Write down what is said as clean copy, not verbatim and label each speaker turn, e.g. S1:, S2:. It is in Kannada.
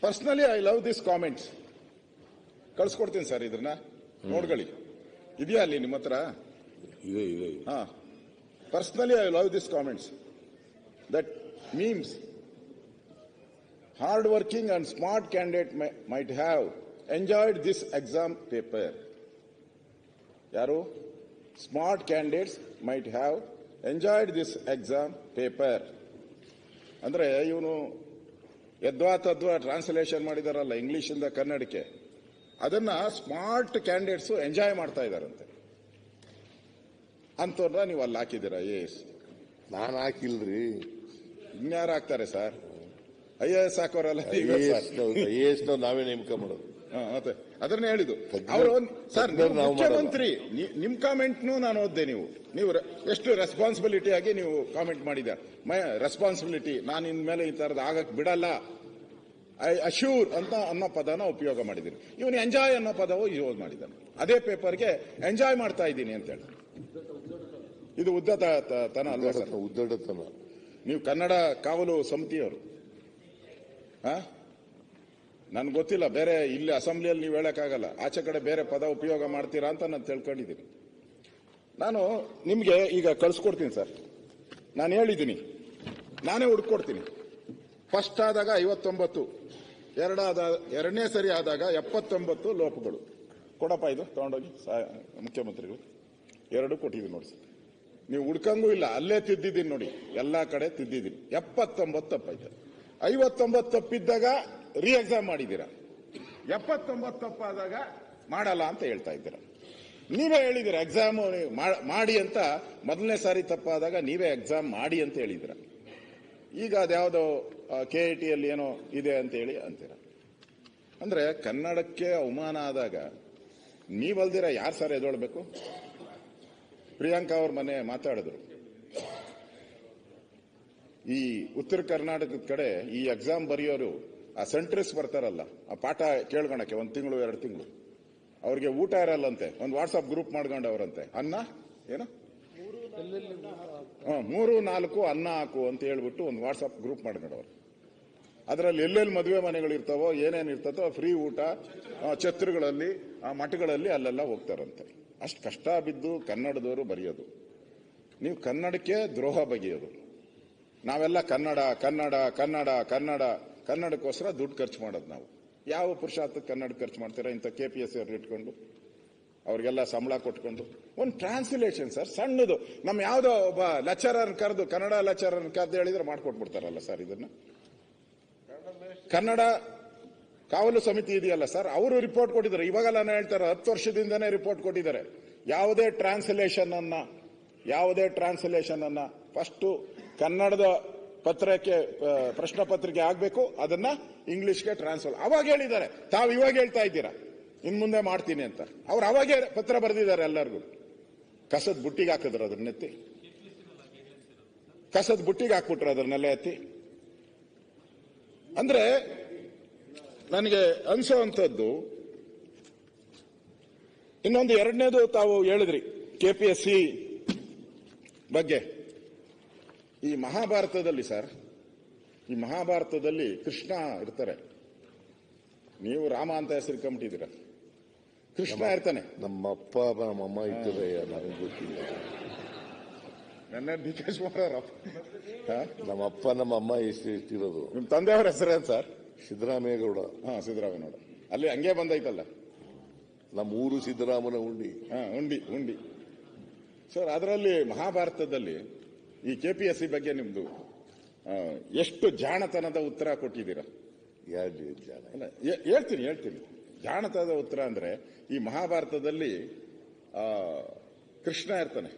S1: Personally I love this comments. ಕಳ್ಸ್ಕೊಡ್ತೀನಿ ಸರ್, ಇದನ್ನ ನೋಡ್ಕೊಳ್ಳಿ. ಇದೆಯಾ ಅಲ್ಲಿ ನಿಮ್ಮ ಹತ್ರ?
S2: ಇದೆ.
S1: ಹಾ, personally I love this comments that memes. Hard working and smart candidate might have enjoyed this exam paper. ಯಾರು? Smart candidates might have enjoyed this exam paper. ಅಂದ್ರೆ ಇವನು ಯದ್ವಾ ತದ್ವಾ ಟ್ರಾನ್ಸ್ಲೇಷನ್ ಮಾಡಿದಾರಲ್ಲ ಇಂಗ್ಲಿಷಿಂದ ಕನ್ನಡಕ್ಕೆ, ಅದನ್ನ ಸ್ಮಾರ್ಟ್ ಕ್ಯಾಂಡಿಡೇಟ್ಸ್ ಎಂಜಾಯ್ ಮಾಡ್ತಾ ಇದಾರಂತೆ. ಅಂತವ್ರನ್ನ ನೀವು ಅಲ್ಲಿ ಹಾಕಿದ್ದೀರಾ? ಎಸ್,
S2: ನಾನು ಹಾಕಿಲ್ರಿ.
S1: ಇನ್ಯಾರು ಹಾಕ್ತಾರೆ ಸರ್? IAS ಹಾಕೋರಲ್ಲ.
S2: IAS ನಾವೇ ನೇಮಕ ಮಾಡೋದು.
S1: ಮತ್ತೆ ಅದನ್ನೇ ಹೇಳಿದ್ದು ಅವರು. ಸರ್, ಮುಖ್ಯಮಂತ್ರಿ ನಿಮ್ ಕಾಮೆಂಟ್ನು ನಾನು ಓದ್ದೆ. ನೀವು ಎಷ್ಟು ರೆಸ್ಪಾನ್ಸಿಬಿಲಿಟಿ ಆಗಿ ನೀವು ಕಾಮೆಂಟ್ ಮಾಡಿದ್ದಾರೆ. ಮೈ ರೆಸ್ಪಾನ್ಸಿಬಿಲಿಟಿ, ನಾನು ಇನ್ಮೇಲೆ ಈ ತರದ ಆಗಕ್ ಬಿಡಲ್ಲ, ಐ ಅಶ್ಯೂರ್ ಅಂತ ಅನ್ನೋ ಪದನ ಉಪಯೋಗ ಮಾಡಿದ್ದೀನಿ. ಇವನು ಎಂಜಾಯ್ ಅನ್ನೋ ಪದವು ಯೂಸ್ ಮಾಡಿದ್ದಾನೆ. ಅದೇ ಪೇಪರ್ಗೆ ಎಂಜಾಯ್ ಮಾಡ್ತಾ ಇದ್ದೀನಿ ಅಂತ ಹೇಳಿ. ಇದು ಉದ್ದತನ ಅಲ್ವಾ ಸರ್?
S2: ಉದ್ದಟತನ.
S1: ನೀವು ಕನ್ನಡ ಕಾವಲು ಸಮಿತಿಯವರು. ನನ್ಗೆ ಗೊತ್ತಿಲ್ಲ, ಬೇರೆ ಇಲ್ಲಿ ಅಸೆಂಬ್ಲಿಯಲ್ಲಿ ನೀವು ಹೇಳಕ್ಕಾಗಲ್ಲ, ಆಚೆ ಕಡೆ ಬೇರೆ ಪದ ಉಪಯೋಗ ಮಾಡ್ತೀರಾ ಅಂತ ನಾನು ತಿಳ್ಕೊಂಡಿದ್ದೀನಿ. ನಾನು ನಿಮ್ಗೆ ಈಗ ಕಳಿಸ್ಕೊಡ್ತೀನಿ ಸರ್. ನಾನು ಹೇಳಿದ್ದೀನಿ, ನಾನೇ ಹುಡುಕೊಡ್ತೀನಿ. ಫಸ್ಟ್ ಆದಾಗ 59, ಎರಡನೇ ಸರಿ ಆದಾಗ 79 ಲೋಪಗಳು. ಕೊಡಪ್ಪ, ಇದು ತಗೊಂಡೋಗಿ ಮುಖ್ಯಮಂತ್ರಿಗಳು. 2 ಕೊಟ್ಟಿದ್ದೀನಿ ನೋಡಿ ಸರ್. ನೀವು ಹುಡ್ಕಂಗೂ ಇಲ್ಲ, ಅಲ್ಲೇ ತಿದ್ದಿದ್ದೀನಿ ನೋಡಿ, ಎಲ್ಲಾ ಕಡೆ ತಿದ್ದಿದ್ದೀನಿ. 79 ತಪ್ಪಾಯ್ತು. 59 ತಪ್ಪಿದ್ದಾಗ ರೀ ಎಕ್ಸಾಮ್ ಮಾಡಿದ್ದೀರಾ. 79 ತಪ್ಪಾದಾಗ ಮಾಡಲ್ಲ ಅಂತ ಹೇಳ್ತಾ ಇದ್ದೀರಾ. ನೀವೇ ಹೇಳಿದ್ದೀರಾ ಎಕ್ಸಾಮ್ ಮಾಡಿ ಅಂತ. ಮೊದಲನೇ ಸಾರಿ ತಪ್ಪಾದಾಗ ನೀವೇ ಎಕ್ಸಾಮ್ ಮಾಡಿ ಅಂತ ಹೇಳಿದ್ದೀರಾ. ಈಗ ಅದ್ಯಾವುದೋ KIT ಅಲ್ಲಿ ಏನೋ ಇದೆ ಅಂತ ಹೇಳಿ ಅಂತೀರಾ. ಅಂದ್ರೆ ಕನ್ನಡಕ್ಕೆ ಅವಮಾನ ಆದಾಗ ನೀವಲ್ದಿರ ಯಾರು ಸರ್ ಎದೊಳ್ಬೇಕು? ಪ್ರಿಯಾಂಕಾ ಅವ್ರ ಮನೆ ಮಾತಾಡಿದ್ರು. ಈ ಉತ್ತರ ಕರ್ನಾಟಕದ ಕಡೆ ಈ ಎಕ್ಸಾಮ್ ಬರೆಯೋರು, ಆ ಸೆಂಟ್ರಿಸ್ ಬರ್ತಾರಲ್ಲ, ಆ ಪಾಠ ಕೇಳ್ಕೊಳಕ್ಕೆ 1 ತಿಂಗಳು 2 ತಿಂಗಳು ಅವ್ರಿಗೆ ಊಟ ಇರಲ್ಲಂತೆ. ಒಂದು ವಾಟ್ಸ್ಆಪ್ ಗ್ರೂಪ್ ಮಾಡ್ಕೊಂಡವ್ರಂತೆ. ಅನ್ನ ಏನು 3, 4 ಅನ್ನ ಹಾಕು ಅಂತ ಹೇಳ್ಬಿಟ್ಟು ಒಂದು ವಾಟ್ಸ್ಆಪ್ ಗ್ರೂಪ್ ಮಾಡ್ಕೊಂಡವ್ರು. ಅದರಲ್ಲಿ ಎಲ್ಲೆಲ್ಲಿ ಮದುವೆ ಮನೆಗಳು ಇರ್ತಾವೋ, ಏನೇನು ಇರ್ತದೋ ಫ್ರೀ ಊಟ ಛತ್ರಗಳಲ್ಲಿ, ಆ ಮಠಗಳಲ್ಲಿ ಅಲ್ಲೆಲ್ಲ ಹೋಗ್ತಾರಂತೆ. ಅಷ್ಟು ಕಷ್ಟ ಬಿದ್ದು ಕನ್ನಡದವರು ಬರೆಯೋದು. ನೀವು ಕನ್ನಡಕ್ಕೆ ದ್ರೋಹ ಬಗೆಯೋದು. ನಾವೆಲ್ಲ ಕನ್ನಡ ಕನ್ನಡ ಕನ್ನಡ ಕನ್ನಡ ಕನ್ನಡಕ್ಕೋಸ್ಕರ ದುಡ್ಡು ಖರ್ಚು ಮಾಡೋದು. ನಾವು ಯಾವ ಪುರುಷಾರ್ಥಕ್ಕೆ ಕನ್ನಡ ಖರ್ಚು ಮಾಡ್ತೀರಾ? ಇಂಥ KPSC ಅವ್ರು ಇಟ್ಕೊಂಡು ಅವ್ರಿಗೆಲ್ಲ ಸಂಬಳ ಕೊಟ್ಕೊಂಡು. ಒಂದು ಟ್ರಾನ್ಸ್ಲೇಷನ್ ಸರ್, ಸಣ್ಣದು. ನಮ್ಮ ಯಾವುದೋ ಒಬ್ಬ ಲೆಕ್ಚರರ್ ಕರೆದು, ಕನ್ನಡ ಲೆಕ್ಚರರ್ ಕರೆದು ಹೇಳಿದ್ರೆ ಮಾಡ್ಕೊಟ್ಬಿಡ್ತಾರಲ್ಲ ಸರ್. ಇದನ್ನ ಕನ್ನಡ ಕಾವಲು ಸಮಿತಿ ಇದೆಯಲ್ಲ ಸರ್, ಅವರು ರಿಪೋರ್ಟ್ ಕೊಟ್ಟಿದ್ದಾರೆ. ಇವಾಗೆಲ್ಲ ಹೇಳ್ತಾರೆ 10 ವರ್ಷದಿಂದನೇ ರಿಪೋರ್ಟ್ ಕೊಟ್ಟಿದ್ದಾರೆ. ಯಾವುದೇ ಟ್ರಾನ್ಸ್ಲೇಷನ್ ಅನ್ನ ಫಸ್ಟ್ ಕನ್ನಡದ ಪತ್ರಕ್ಕೆ ಪ್ರಶ್ನೆ ಪತ್ರಿಕೆ ಆಗ್ಬೇಕು, ಅದನ್ನ ಇಂಗ್ಲಿಷ್ಗೆ ಟ್ರಾನ್ಸ್ಫರ್. ಅವಾಗ ಹೇಳಿದ್ದಾರೆ, ತಾವು ಇವಾಗ ಹೇಳ್ತಾ ಇದ್ದೀರಾ ಇನ್ ಮುಂದೆ ಮಾಡ್ತೀನಿ ಅಂತ. ಅವ್ರು ಅವಾಗೇ ಪತ್ರ ಬರೆದಿದ್ದಾರೆ ಎಲ್ಲರಿಗೂ. ಕಸದ ಬುಟ್ಟಿಗೆ ಹಾಕಿದ್ರು, ಅದನ್ನೆತ್ತಿ ಕಸದ ಬುಟ್ಟಿಗೆ ಹಾಕ್ಬಿಟ್ರು ಅದನ್ನೆಲ್ಲ ಎತ್ತಿ. ಅಂದ್ರೆ ನನಗೆ ಅನ್ಸೋವಂಥದ್ದು ಇನ್ನೊಂದು. ಎರಡನೇದು ತಾವು ಹೇಳಿದ್ರಿ KPSC ಬಗ್ಗೆ. ಈ ಮಹಾಭಾರತದಲ್ಲಿ ಸರ್, ಈ ಮಹಾಭಾರತದಲ್ಲಿ ಕೃಷ್ಣ ಇರ್ತಾರೆ. ನೀವು ರಾಮ ಅಂತ ಹೆಸರು ಕಂಬಿಟ್ಟಿದ್ದೀರ, ಕೃಷ್ಣ ಇರ್ತಾನೆ.
S2: ನಮ್ಮಪ್ಪ ನಮ್ಮಮ್ಮ ಇದ್ದಾರೆ, ನನಗೆ ಗೊತ್ತಿಲ್ಲ.
S1: ನನ್ನ DK
S2: ನಮ್ಮಪ್ಪ ನಮ್ಮಮ್ಮ ಎಷ್ಟು ಇರ್ತಿರೋದು.
S1: ನಿಮ್ ತಂದೆಯವರ ಹೆಸರೇನು ಸರ್?
S2: ಸಿದ್ದರಾಮೇಗೌಡ.
S1: ಸಿದ್ದರಾಮೇಗೌಡ. ಅಲ್ಲಿ ಹಂಗೆ ಬಂದೈತಲ್ಲ,
S2: ನಮ್ಮೂರು ಸಿದ್ದರಾಮನ ಉಂಡಿ.
S1: ಉಂಡಿ ಸರ್. ಅದರಲ್ಲಿ ಮಹಾಭಾರತದಲ್ಲಿ ಈ KPSC ಬಗ್ಗೆ ನಿಮ್ದು ಎಷ್ಟು ಜಾಣತನದ ಉತ್ತರ ಕೊಟ್ಟಿದ್ದೀರಾ? ಹೇಳ್ತೀನಿ. ಜಾಣತನದ ಉತ್ತರ ಅಂದ್ರೆ, ಈ ಮಹಾಭಾರತದಲ್ಲಿ ಕೃಷ್ಣ ಇರ್ತಾನೆ,